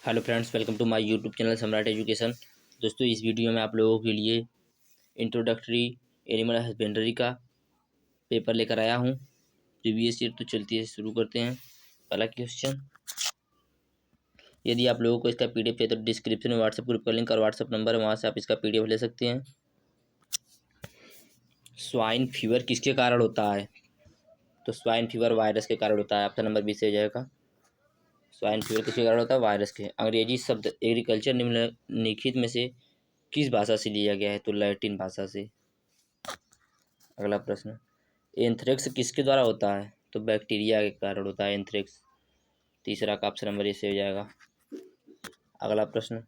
Hello friends, welcome to my YouTube channel Samrat education. दोस्तों, इस video में आप लोगों के लिए इंट्रोडक्टरी एनिमल हस्बेंड्री का पेपर लेकर आया हूं। प्रीवियस ईयर तो चलती है, शुरू करते हैं। पहला क्वेश्चन, यदि आप लोगों को इसका पीडीएफ चाहिए तो डिस्क्रिप्शन में व्हाट्सएप ग्रुप का लिंक और व्हाट्सएप नंबर है, वहाँ से आप इसका पीडीएफ ले सकते हैं। स्वाइन फीवर किसके कारण होता है? तो स्वाइन फीवर वायरस के कारण होता है। ऑप्शन नंबर 20 हो जाएगा। स्वाइन फीवर किसके कारण होता है? वायरस के। अंग्रेजी शब्द एग्रीकल्चर निम्नलिखित में से किस भाषा से लिया गया है? तो लैटिन भाषा से। अगला प्रश्न, एंथ्रेक्स किसके द्वारा होता है? तो बैक्टीरिया के कारण होता है एंथ्रेक्स। तीसरा का ऑप्शन नंबर ए से हो जाएगा। अगला प्रश्न,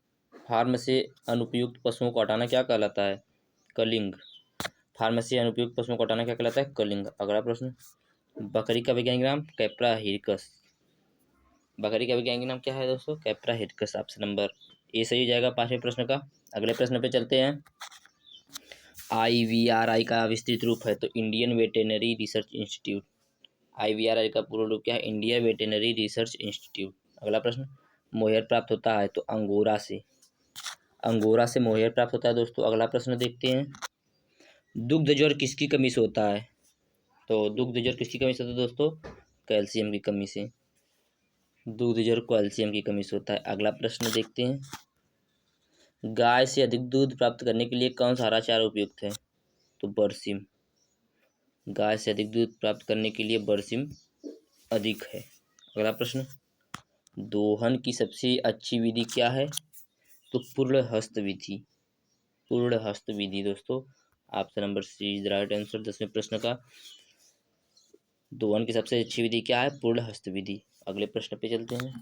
फार्म से अनुपयुक्त पशुओं को हटाना क्या कहलाता है? कलिंग। फार्म से अनुपयुक्त पशुओं को हटाना क्या कहलाता है? कलिंग। अगला प्रश्न, बकरी का वैज्ञानिक नाम? Capra hircus. बकरी का वैज्ञानिक नाम क्या है दोस्तों? Capra hircus. Option number A सही हो जाएगा पांचवें प्रश्न का। अगले प्रश्न पे चलते हैं। IVRI का विस्तृत रूप है? तो Indian veterinary research institute. IVRI का पूर्ण रूप क्या है? India veterinary research institute. अगला प्रश्न, मोहेयर प्राप्त होता है? तो अंगोरा से। अंगोरा से मोहेयर प्राप्त होता है दोस्तों। अगला प्रश्न देखते हैं, दुग्ध ज्वर किसकी कमी से होता है? तो दुग्ध ज्वर किसकी कमी से होता है दोस्तों? कैल्शियम की कमी से। दुग्ध ज्वर कैल्शियम की कमी से होता है। अगला प्रश्न देखते हैं, गाय से अधिक दूध प्राप्त करने के लिए कौन सा हरा चारा उपयुक्त है? तो बरसिम। गाय से अधिक दूध प्राप्त करने के लिए बरसिम अधिक है। अगला प्रश्न, दोहन की सबसे अच्छी विधि क्या है? तो पूर्ण हस्त विधि। पूर्ण हस्त विधि दोस्तों। Option number C is the right answer 10वें प्रश्न का। दोहन की सबसे अच्छी विधि क्या है? पूर्ण हस्त विधि। अगले प्रश्न पे चलते हैं,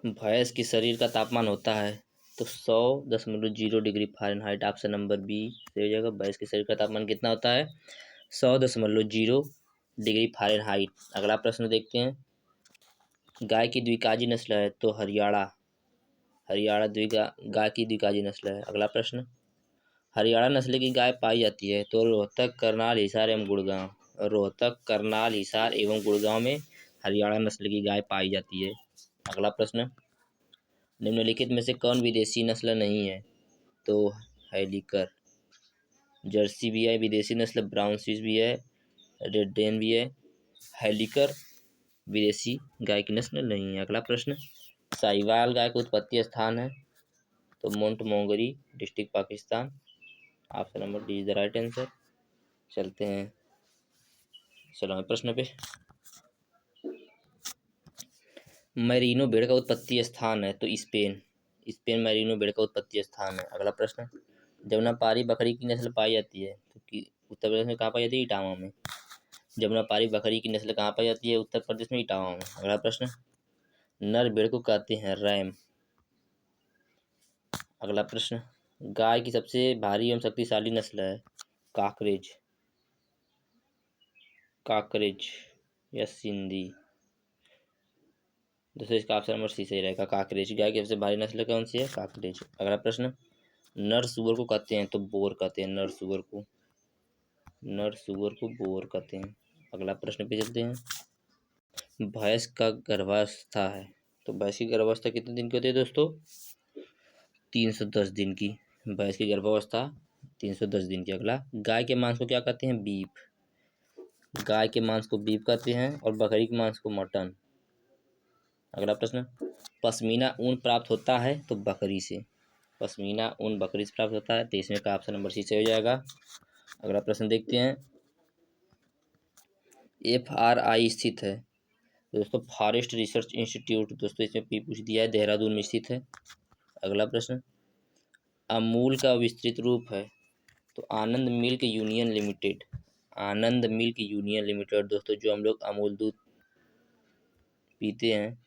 भैंस के शरीर का तापमान होता है? तो 100.0 degree Fahrenheit. Option number B से हो जाएगा। भैंस के शरीर का तापमान कितना होता है? 100.0 डिग्री फ़ारेनहाइट। अगला प्रश्न देखते हैं, गाय की द्विकाजी नस्ल है? तो हरियाणा। हरियाणा गाय की द्विकाजी नस्ल है। अगला प्रश्न, हरियाणा नस्ल की गाय पाई जाती है? तो रोहतक, करनाल, हिसार एवं गुड़गांव। रोहतक, करनाल, हिसार एवं गुड़गांव में हरियाणा नस्ल की गाय पाई जाती है। अगला प्रश्न, निम्नलिखित में से कौन विदेशी नस्ल नहीं है? तो हैलीकर। जर्सी भी है विदेशी नस्ल, ब्राउन स्विस भी है, रेड डेन भी है। हैलीकर विदेशी गाय की नस्ल नहीं है। अगला प्रश्न, साहिवाल गाय का उत्पत्ति स्थान है? तो Montgomery district, Pakistan. Option number D is the right answer. चलते हैं 16वें प्रश्न पे, मैरीनो भेड़ का उत्पत्ति स्थान है? तो स्पेन। स्पेन मैरीनो भेड़ का उत्पत्ति स्थान है। अगला प्रश्न, जमुनापारी बकरी की नस्ल पाई जाती है? तो उत्तर प्रदेश में कहाँ पाई जाती है? इटावा में। जमुनापारी बकरी की नस्ल कहाँ पाई जाती है? उत्तर प्रदेश में, इटावा में। अगला प्रश्न, नर भेड़ को कहते हैं रैम। अगला प्रश्न, गाय की सबसे भारी एवं शक्तिशाली नस्ल है? काकरेज। काकरेज या सिंधी। दोस्तों, इसका ऑप्शन नंबर सी सही रहेगा। काकरेज गाय की सबसे भारी नस्ल कौन सी है? काकरेज। अगला प्रश्न, नर सुअर को कहते हैं? तो बोर कहते हैं। नर सुअर को, नर सुअर को बोर कहते हैं। अगला प्रश्न पे चलते हैं, भैंस का गर्भावस्था है? तो भैंस की गर्भावस्था कितने दिन की होती है दोस्तों? 310 दिन की। भैंस की गर्भावस्था 310 दिन की। अगला, गाय के मांस को क्या कहते हैं? बीफ। गाय के मांस को बीफ कहते हैं और बकरी के मांस को मटन। अगला प्रश्न, पश्मीना ऊन प्राप्त होता है? तो बकरी से। पश्मीना ऊन बकरी से प्राप्त होता है। 23वें का ऑप्शन नंबर सी से हो जाएगा। अगला प्रश्न देखते हैं, FRI स्थित है? दोस्तों, फॉरेस्ट रिसर्च इंस्टीट्यूट। दोस्तों, इसमें पी पूछ दिया है, देहरादून में स्थित है। अगला प्रश्न, अमूल का विस्तृत रूप है? तो आनंद मिल्क यूनियन लिमिटेड। आनंद मिल्क यूनियन लिमिटेड। दोस्तों, जो हम लोग अमूल दूध पीते हैं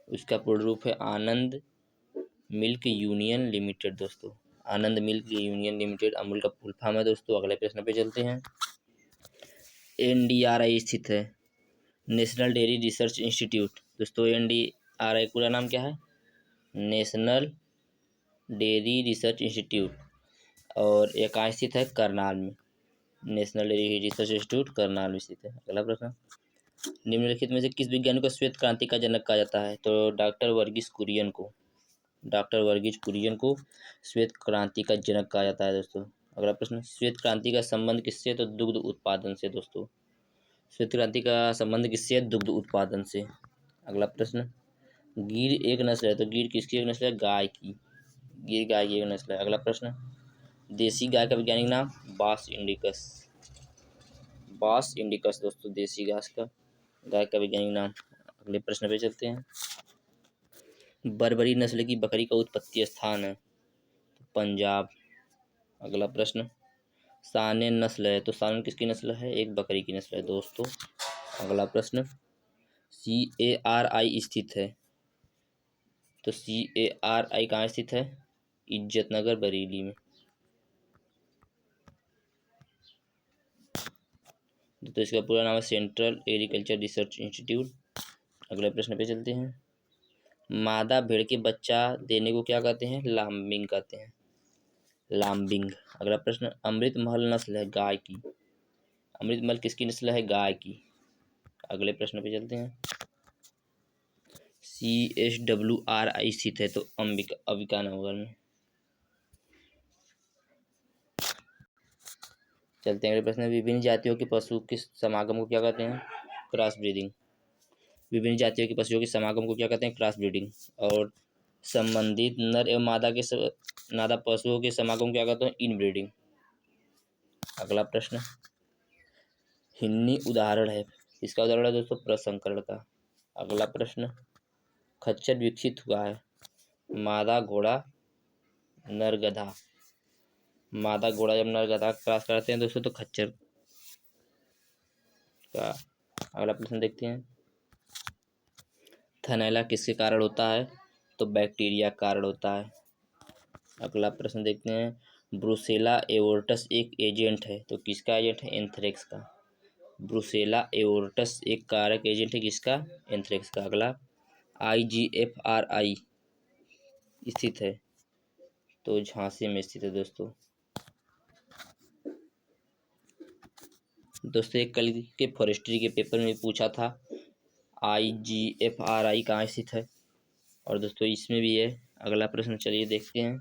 उसका पूर्ण रूप है आनंद मिल्क यूनियन लिमिटेड। दोस्तों, आनंद मिल्क यूनियन लिमिटेड अमूल का फुल फॉर्म है। दोस्तों, अगले प्रश्न पे चलते हैं, NDRI स्थित है? National dairy research institute. दोस्तों, NDRI पूरा नाम क्या है? National dairy research institute. और ये कहाँ स्थित है? करनाल में। National dairy research institute Karnal में स्थित है। अगला प्रश्न, निम्नलिखित में से किस वैज्ञानिक को श्वेत क्रांति का जनक कहा जाता है? तो डॉक्टर वर्गीस कुरियन को। डॉक्टर वर्गीज कुरियन को श्वेत क्रांति का जनक कहा जाता है दोस्तों। अगला प्रश्न, श्वेत क्रांति का संबंध किससे? तो दुग्ध उत्पादन से दोस्तों। श्वेत क्रांति का संबंध किससे है? दुग्ध उत्पादन से। अगला प्रश्न, गीर एक नस्ल है, तो गीर किसकी एक नस्ल है? गाय की। गीर गाय की एक नस्ल है। अगला प्रश्न, देसी गाय का वैज्ञानिक नाम? बास इंडिकस। बास इंडिकस दोस्तों देसी गाय का वैज्ञानिक नाम। अगले प्रश्न पे चलते हैं। बर्बरी नस्ल की बकरी का उत्पत्ति स्थान है? तो पंजाब। अगला प्रश्न, सानेन नस्ल है, तो सानेन किसकी नस्ल है? एक बकरी की नस्ल है दोस्तों। अगला प्रश्न, CARI स्थित है, तो CARI कहाँ स्थित है? इज्जतनगर बरेली में। तो इसका पूरा नाम है सेंट्रल एग्रीकल्चर रिसर्च इंस्टीट्यूट। अगले प्रश्न पे चलते हैं। मादा भेड़ के बच्चा देने को क्या कहते हैं? लाम्बिंग कहते हैं। लाम्बिंग। अगला प्रश्न, अमृत महल नस्ल है गाय की। अमृत महल किसकी नस्ल है? गाय की। अगले प्रश्न पे चलते हैं। CSWRI स्थित है, तो अंबिका नगर में। चलते हैं अगले प्रश्न। विभिन्न जातियों के पशु के समागम को क्या कहते हैं? Cross breeding. विभिन्न जातियों के पशुओं के समागम को क्या कहते हैं? Cross breeding. और संबंधित नर एवं मादा पशुओं के समागम को क्या कहते हैं? इनब्रीडिंग। अगला प्रश्न, हिन्नी उदाहरण है, इसका उदाहरण है दोस्तों प्रसंकरण का। अगला प्रश्न, खच्चर विकसित हुआ है? मादा घोड़ा नर गधा। मादा घोड़ा जब नर गधा क्रॉस करते हैं दोस्तों तो खच्चर का। अगला प्रश्न देखते हैं। थनैला किसके कारण होता है? तो बैक्टीरिया कारण होता है। अगला प्रश्न देखते हैं। ब्रुसेला एओर्टस एक एजेंट है, तो किसका एजेंट है? एंथ्रेक्स का। ब्रुसेला एओर्टस एक कारक एजेंट है, किसका? एंथ्रेक्स का। अगला, IGFRI स्थित है, तो झांसी में स्थित है दोस्तों। एक कल के फॉरेस्ट्री के पेपर में पूछा था IGFRI कहाँ स्थित है, और दोस्तों इसमें भी है। अगला प्रश्न चलिए देखते हैं,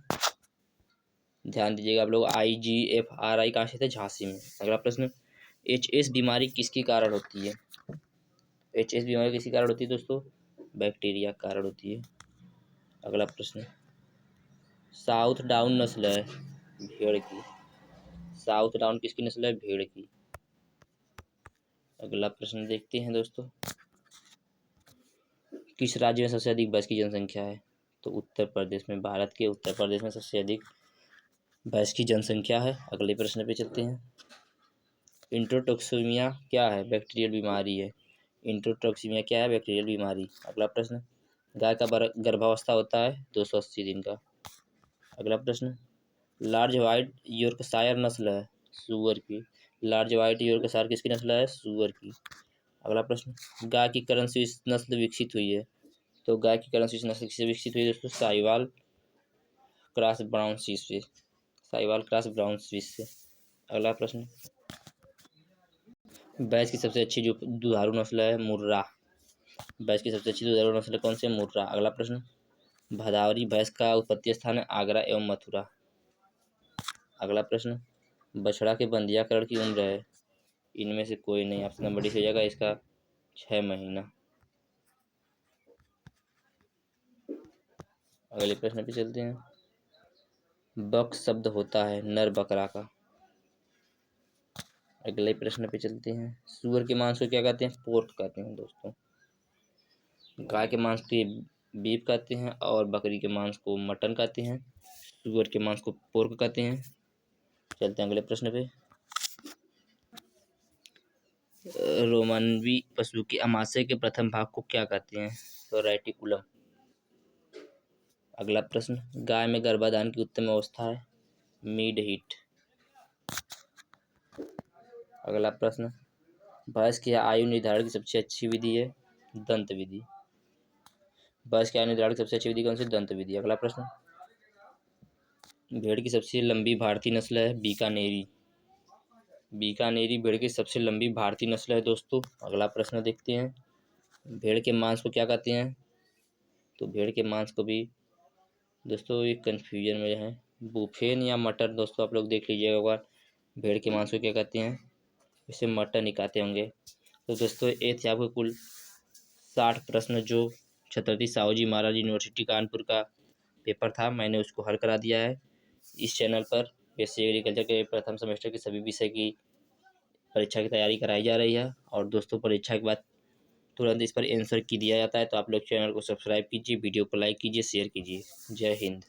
ध्यान दीजिएगा आप लोग। IGFRI कहाँ स्थित है? झांसी में। अगला प्रश्न, HS बीमारी किसके कारण होती है? HS बीमारी किसके कारण होती है दोस्तों? बैक्टीरिया कारण होती है। अगला प्रश्न, साउथ डाउन नस्ल है भेड़ की। साउथ डाउन किसकी नस्ल है? भेड़ की। अगला प्रश्न देखते हैं दोस्तों। किस राज्य में सबसे अधिक भैंस की जनसंख्या है? तो उत्तर प्रदेश में। भारत के उत्तर प्रदेश में सबसे अधिक भैंस की जनसंख्या है। अगले प्रश्न पे चलते हैं। इंट्रोटॉक्सिमिया क्या है? बैक्टीरियल बीमारी है। इंट्रोटॉक्सिमिया क्या है? बैक्टीरियल बीमारी। अगला प्रश्न, गाय का गर्भावस्था होता है 280 दिन का। अगला प्रश्न, लार्ज व्हाइट यॉर्कशायर नस्ल है सुअर की। लार्ज व्हाइट यॉर्कशायर किसकी नस्ल है? सुअर की। अगला प्रश्न, गाय की करण स्विस नस्ल विकसित हुई है, तो गाय की करण स्विस नस्ल किससे विकसित हुई है दोस्तों? साहिवाल क्रॉस ब्राउन स्विस से। साहिवाल क्रॉस ब्राउन स्विस से। अगला प्रश्न, भैंस की सबसे अच्छी जो दुधारू नस्ल है? मुर्रा। भैंस की सबसे अच्छी दुधारू नस्ल कौन सी है? मुर्रा। अगला प्रश्न, भदावरी भैंस का उत्पत्ति स्थान है आगरा एवं मथुरा। अगला प्रश्न, बछड़ा के बंधियाकरण की उम्र है? इनमें से कोई नहीं। ऑप्शन नंबर डी हो जाएगा इसका 6 महीना। अगले प्रश्न पे चलते हैं। बक शब्द होता है नर बकरा का। अगले प्रश्न पे चलते हैं। सुअर के मांस को क्या कहते हैं? पोर्क कहते हैं दोस्तों। गाय के मांस को बीफ कहते हैं, और बकरी के मांस को मटन कहते हैं। सुअर के मांस को पोर्क कहते हैं। चलते हैं अगले प्रश्न पे। रोमनवी पशु के अमाशय के प्रथम भाग को क्या कहते हैं? तो रेटिकुलम। अगला प्रश्न, गाय में गर्भाधान की उत्तम अवस्था है? Mid heat. अगला प्रश्न, भैंस की आयु निर्धारण की सबसे अच्छी विधि है? दंत विधि। भैंस की आयु निर्धारण की सबसे अच्छी विधि कौन सी? दंत विधि। अगला प्रश्न, भेड़ की सबसे लंबी भारतीय नस्ल है? बीकानेरी। बीकानेरी भेड़ की सबसे लंबी भारतीय नस्ल है दोस्तों। अगला प्रश्न देखते हैं, भेड़ के मांस को क्या कहते हैं? तो भेड़ के मांस को भी दोस्तों एक कन्फ्यूजन में है, बुफेन या मटन। दोस्तों आप लोग देख लीजिएगा एक बार, भेड़ के मांस को क्या कहते हैं? इसे मटन ही कहते होंगे। तो दोस्तों ये थे आपके कुल 60 प्रश्न जो छत्रपति साहू जी महाराज यूनिवर्सिटी कानपुर का पेपर था, मैंने उसको हल करा दिया है इस चैनल पर। बेसिक एग्रीकल्चर के प्रथम सेमेस्टर की सभी विषय की परीक्षा की तैयारी कराई जा रही है। और दोस्तों परीक्षा के बाद तुरंत इस पर आंसर की दिया जाता है। तो आप लोग चैनल को सब्सक्राइब कीजिए, वीडियो को लाइक कीजिए, शेयर कीजिए। जय हिंद।